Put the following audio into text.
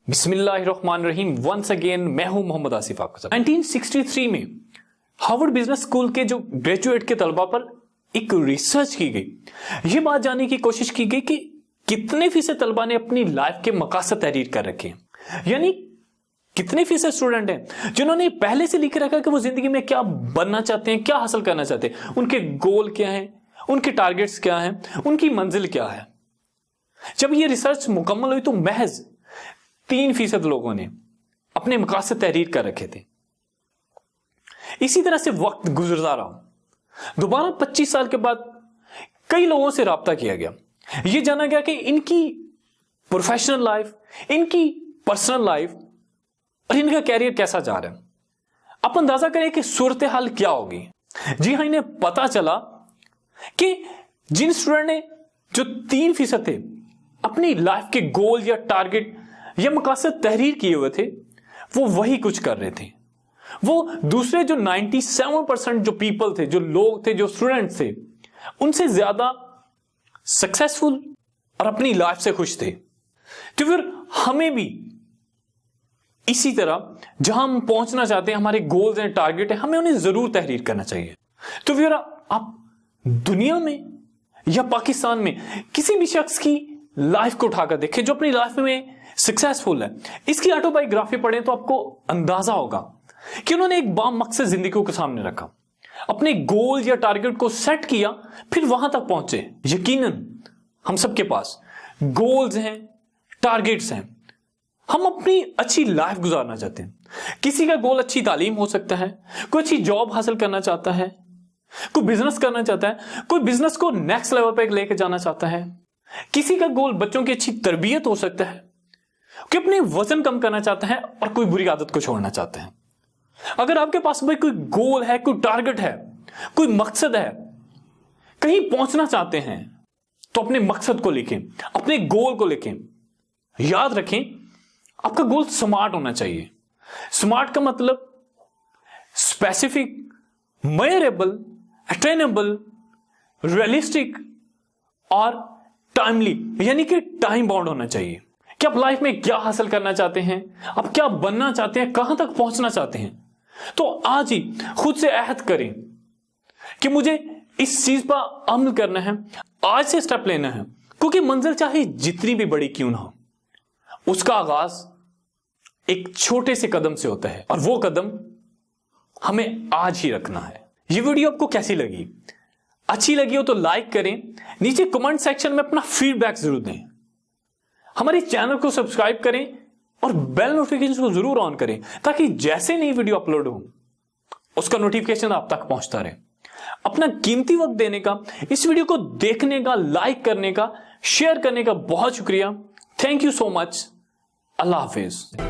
बिस्मिल्लाहिर्रहमानिर्रहीम। Once again मैं हूं मोहम्मद आसिफ आपके साथ। 1963 में हार्वर्ड बिजनेस स्कूल के जो ग्रेजुएट के तलबा पर एक रिसर्च की गई। यह बात जानने की कोशिश की गई कि कितने फीसद तलबा ने अपनी लाइफ के मकासद तहरीर कर रखे हैं, यानी कितने फीसद स्टूडेंट हैं जिन्होंने पहले से लिख रखा कि वो जिंदगी में क्या बनना चाहते हैं, क्या हासिल करना चाहते हैं, उनके गोल क्या हैं, उनके टारगेट्स क्या हैं, उनकी मंजिल क्या है। जब ये रिसर्च मुकम्मल हुई तो महज 3% लोगों ने अपने मकासद तहरीर कर रखे थे। इसी तरह से वक्त गुजरता रहा। दोबारा 25 साल के बाद कई लोगों से राब्ता किया गया। यह जाना गया कि इनकी प्रोफेशनल लाइफ, इनकी पर्सनल लाइफ और इनका कैरियर कैसा जा रहा है। आप अंदाजा करें कि सूरत हाल क्या होगी। जी हां, इन्हें पता चला कि जिन स्टूडेंट ने जो 3% थे अपनी लाइफ के गोल या टारगेट या मकासद तहरीर किए हुए थे, वो वही कुछ कर रहे थे। वो दूसरे जो 97% जो पीपल थे, जो लोग थे, जो स्टूडेंट्स थे, उनसे ज्यादा सक्सेसफुल और अपनी लाइफ से खुश थे। तो फिर हमें भी इसी तरह जहां हम पहुंचना चाहते हैं, हमारे गोल्स हैं, टारगेट है, हमें उन्हें जरूर तहरीर करना चाहिए। तो फिर आप दुनिया में या पाकिस्तान में किसी भी शख्स की लाइफ को उठाकर देखें जो अपनी लाइफ में सक्सेसफुल है, इसकी ऑटोबायोग्राफी पढ़ें तो आपको अंदाजा होगा कि उन्होंने एक बाम मकसद जिंदगी को सामने रखा, अपने गोल या टारगेट को सेट किया, फिर वहां तक पहुंचे। यकीनन हम सबके पास गोल्स हैं, टारगेट्स हैं, हम अपनी अच्छी लाइफ गुजारना चाहते हैं। किसी का गोल अच्छी तालीम हो सकता है, कोई अच्छी जॉब हासिल करना चाहता है, कोई बिजनेस करना चाहता है, कोई बिजनेस को नेक्स्ट लेवल पे लेके जाना चाहता है, किसी का गोल बच्चों की अच्छी तरबियत हो सकता है, कि अपने वजन कम करना चाहता है और कोई बुरी आदत को छोड़ना चाहता है। अगर आपके पास भाई कोई गोल है, कोई टारगेट है, कोई मकसद है, कहीं पहुंचना चाहते हैं, तो अपने मकसद को लिखें, अपने गोल को लिखें। याद रखें, आपका गोल स्मार्ट होना चाहिए। स्मार्ट का मतलब स्पेसिफिक, मेजरेबल, अटेनेबल, रियलिस्टिक और टाइमली, यानी कि टाइम बाउंड होना चाहिए कि आप लाइफ में क्या हासिल करना चाहते हैं, आप क्या बनना चाहते हैं, कहां तक पहुंचना चाहते हैं। तो आज ही खुद से अहद करें कि मुझे इस चीज पर अमल करना है, आज से स्टेप लेना है, क्योंकि मंजिल चाहे जितनी भी बड़ी क्यों ना हो, उसका आगाज एक छोटे से कदम से होता है और वो कदम हमें आज ही रखना है। ये वीडियो आपको कैसी लगी? अच्छी लगी हो तो लाइक करें, नीचे कमेंट सेक्शन में अपना फीडबैक जरूर दें, हमारे चैनल को सब्सक्राइब करें और बेल नोटिफिकेशन को जरूर ऑन करें ताकि जैसे नई वीडियो अपलोड हो उसका नोटिफिकेशन आप तक पहुंचता रहे। अपना कीमती वक्त देने का, इस वीडियो को देखने का, लाइक करने का, शेयर करने का बहुत शुक्रिया। Thank you so much. Allah Hafiz.